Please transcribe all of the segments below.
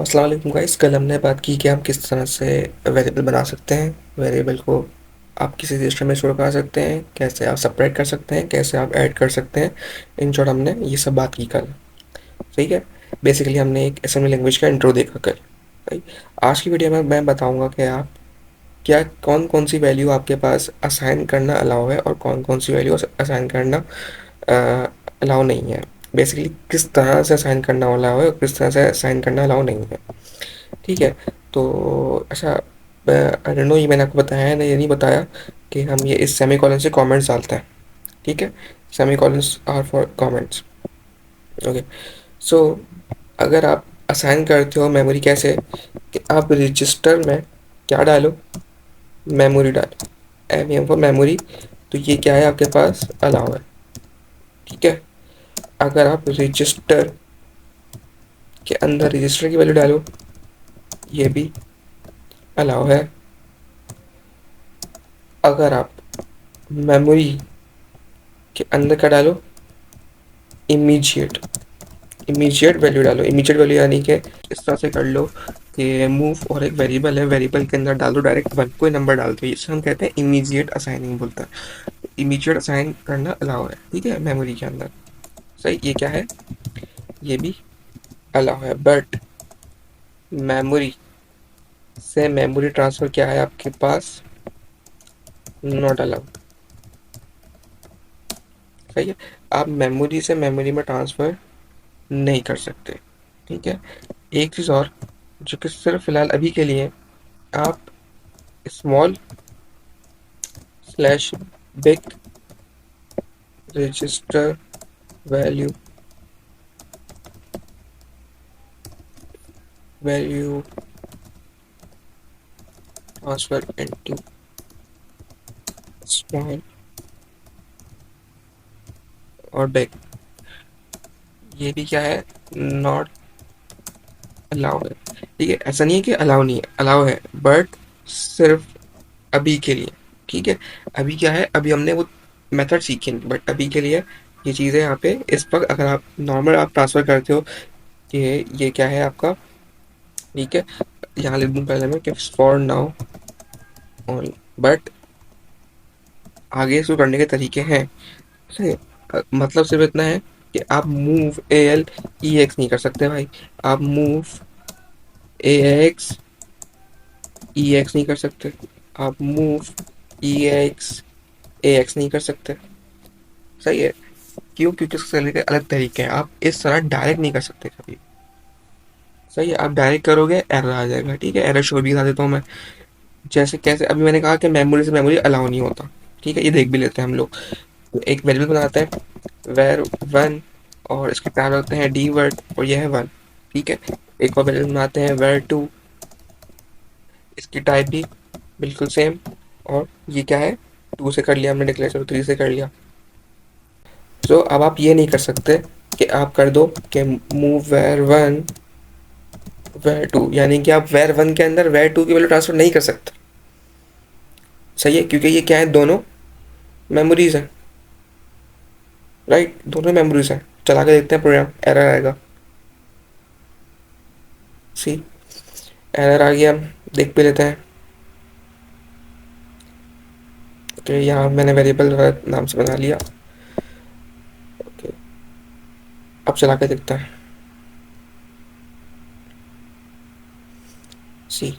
अस्सलाम वालेकुम गाइस। कल हमने बात की कि हम किस तरह से वेरिएबल बना सकते हैं। वेरिएबल को आप किसी रजिस्टर में स्टोर करा सकते हैं, कैसे आप सेपरेट कर सकते हैं, कैसे आप ऐड कर सकते हैं। इन शॉर्ट हमने ये सब बात की कल। ठीक है। बेसिकली हमने एक असेंबली लैंग्वेज का इंट्रो देखा कल। राइट। आज की वीडियो में मैं बताऊंगा कि आप क्या कौन कौन सी वैल्यू आपके पास असाइन करना अलाउ है और कौन कौन सी वैल्यू असाइन करना अलाउ नहीं है। बेसिकली किस तरह से असाइन करना अलाउ है और किस तरह से असाइन करना अलाउ नहीं है। ठीक है। तो अच्छा, आई डोंट नो ये मैंने आपको बताया है ना, ये नहीं बताया कि हम ये इस सेमी कॉलन से कमेंट्स डालते हैं। ठीक है। Semicolons are for comments. Okay. So अगर आप असाइन करते हो मेमोरी कैसे, कि आप रजिस्टर में क्या डालो, मेमोरी डालो। M for memory. तो ये क्या है आपके पास, अलाउ है। ठीक है। अगर आप रजिस्टर के अंदर रजिस्टर की वैल्यू डालो, ये भी अलाउ है। अगर आप मेमोरी के अंदर का डालो, इमीजिएट इमीजिएट वैल्यू डालो। इमीजिएट वैल्यू यानी कि इस तरह से कर लो कि मूव और एक वेरिएबल है, वेरिएबल के अंदर डाल दो डायरेक्ट वन, कोई नंबर डाल दो। इसे हम कहते हैं इमीजिएट असाइनिंग बोलता है। इमीजिएट असाइन करना अलाउ है। ठीक है, मेमोरी के अंदर। सही, ये क्या है, ये भी अलाउ है। बट मेमोरी से मेमोरी ट्रांसफर क्या है आपके पास, नॉट अलाउड। सही है। आप मेमोरी से मेमोरी में ट्रांसफर नहीं कर सकते। ठीक है। एक चीज़ और, जो कि सिर्फ फिलहाल अभी के लिए, आप small slash big register value value transfer into small और बिग, ये भी क्या है, नॉट अलाउ है। ठीक है। ऐसा नहीं है कि अलाउ नहीं है, अलाउ है, बट सिर्फ अभी के लिए। ठीक है। अभी क्या है, अभी हमने वो मेथड सीखे, बट अभी के लिए ये चीज़ें यहाँ पे इस वक्त, अगर आप नॉर्मल आप ट्रांसफ़र करते हो कि ये क्या है आपका। ठीक है। यहाँ लिख दूँ पहले मैं कि फॉर नाउ ओनली, बट आगे इसको करने के तरीके हैं। सही है। मतलब सिर्फ इतना है कि आप move A L E x नहीं कर सकते भाई। आप मूव ए एक्स ई एक्स नहीं कर सकते। आप मूव ई एक्स ए एक्स नहीं कर सकते। सही है। क्यों? क्योंकि उसके चलने के अलग तरीके हैं। आप इस तरह डायरेक्ट नहीं कर सकते कभी। सही है। आप डायरेक्ट करोगे एरर आ जाएगा। ठीक है। एरर शो भी बता देता हूँ मैं। जैसे कैसे, अभी मैंने कहा कि मेमोरी से मेमोरी अलाउ नहीं होता। ठीक है। ये देख भी लेते हैं हम लोग। तो एक वेरिएबल बनाते हैं वेर वन, और इसके पैर होते हैं डी वर्ड, और यह है वन। ठीक है। एक और वेरिएबल बनाते हैं वेर टू, इसकी टाइप भी बिल्कुल सेम, और ये क्या है, टू से कर लिया हमने डिक्लेयर, चलो थ्री से कर लिया। तो अब आप ये नहीं कर सकते कि आप कर दो कि move var one var two, यानी कि आप वेर वन के अंदर वेर टू की वैल्यू ट्रांसफर नहीं कर सकते। सही है। क्योंकि ये क्या है, दोनों मेमोरीज हैं। राइट, दोनों मेमोरीज हैं। चला के देखते हैं प्रोग्राम, एरर आएगा। सी, एरर आ गया, देख भी लेते हैं। ओके, यहाँ मैंने वेरिएबल नाम से बना लिया। ओके, अब चला के देखते हैं। See,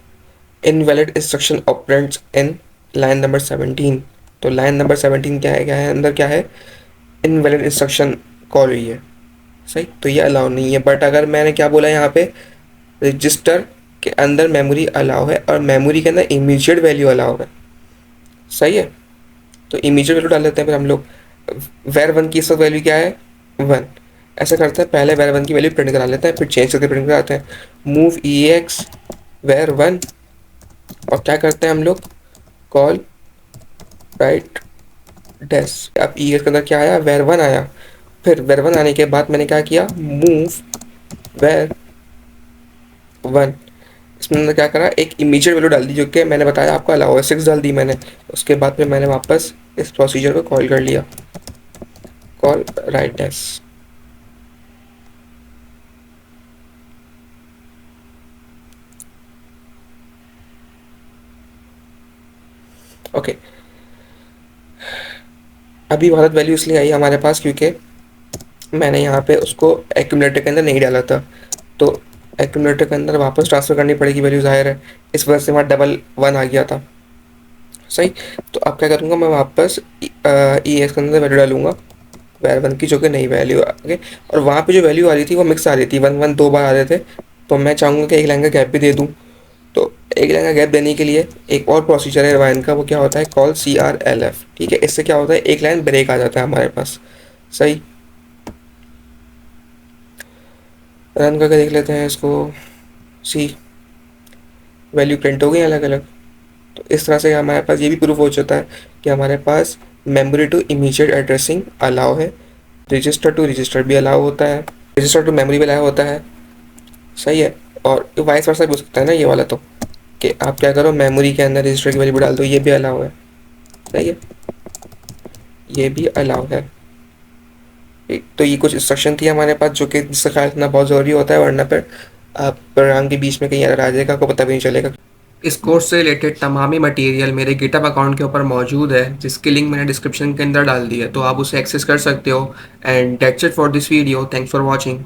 invalid instruction operands in line number 17। तो लाइन नंबर 17 क्या है, अंदर क्या है, इनवैलिड इंस्ट्रक्शन कॉल हुई है। सही, तो ये अलाउ नहीं है। बट अगर मैंने क्या बोला यहाँ पे, रजिस्टर के अंदर मेमोरी अलाउ है और मेमोरी के अंदर इमीडिएट वैल्यू अलाउ है। सही है। तो इमीडिएट वैल्यू डाल देते हैं फिर हम लोग। वेर वन की इस वक्त वैल्यू क्या है, वन। ऐसा करते हैं, पहले वेर वन की वैल्यू प्रिंट करा लेते हैं, फिर चेंज करके प्रिंट कराते हैं। Move E X var one, और क्या करते हैं हम लोग, कॉल राइट डेस। अब ई एक्स के अंदर क्या आया, वेर वन आया। फिर वेर वन आने के बाद मैंने क्या किया, मूव वेर वन, इसमें मैंने क्या करा, एक इमीडिएट वैल्यू डाल दी जो कि मैंने बताया आपको अलाउ है, सिक्स डाल दी मैंने। उसके बाद फिर मैंने वापस इस प्रोसीजर को कॉल कर लिया, कॉल राइट डेस। ओके, अभी भारत वैल्यू इसलिए आई हमारे पास क्योंकि मैंने यहाँ पे उसको एक्यूमुलेटर के अंदर नहीं डाला था, तो एक्यूमुलेटर के अंदर वापस ट्रांसफ़र करनी पड़ेगी वैल्यू, ज़ाहिर है। इस वजह से वहाँ डबल वन आ गया था। सही। तो अब क्या करूँगा, मैं वापस ई एक्स के अंदर वैल्यू डालूंगा वैर वन की, जो कि नई वैल्यू आ गई। और वहाँ पे जो वैल्यू आ रही थी वो मिक्स आ रही थी, वन वन दो बार आ रहे थे। तो मैं चाहूँगा कि एक लाइन का गैप भी दे दूँ। तो एक लाइन का गैप देने के लिए एक और प्रोसीजर है वाइन का, वो क्या होता है, कॉल CRLF। ठीक है, इससे क्या होता है, एक लाइन ब्रेक आ जाता है हमारे पास। सही। रन करके देख लेते हैं इसको। सी, वैल्यू प्रिंट हो गई अलग अलग। तो इस तरह से हमारे पास ये भी प्रूफ हो जाता है कि हमारे पास memory to immediate addressing allow है, रजिस्टर टू रजिस्टर भी अलाउ होता है, रजिस्टर टू मेमोरी भी अलाउ होता है। सही है। और वाइस वर्सा भी हो सकता है ना ये वाला, तो कि आप क्या करो, मेमोरी के अंदर रजिस्टर की वैल्यू भी डाल दो, ये भी अलाउ है। सही है, ये भी अलाउ है। ठीक, तो ये कुछ इंस्ट्रक्शन थी हमारे पास जो कि जिसका ख्याल रखना बहुत ज़रूरी होता है, वरना फिर आप प्रोग्राम के बीच में कहीं एरर आ जाएगा, आपको पता भी नहीं चलेगा। इस कोर्स से रिलेटेड तमाम ही मटेरियल मेरे गिटहब अकाउंट के ऊपर मौजूद है, जिसकी लिंक मैंने डिस्क्रिप्शन के अंदर डाल दी है, तो आप उसे एक्सेस कर सकते हो। And that's it for this video, thanks for watching.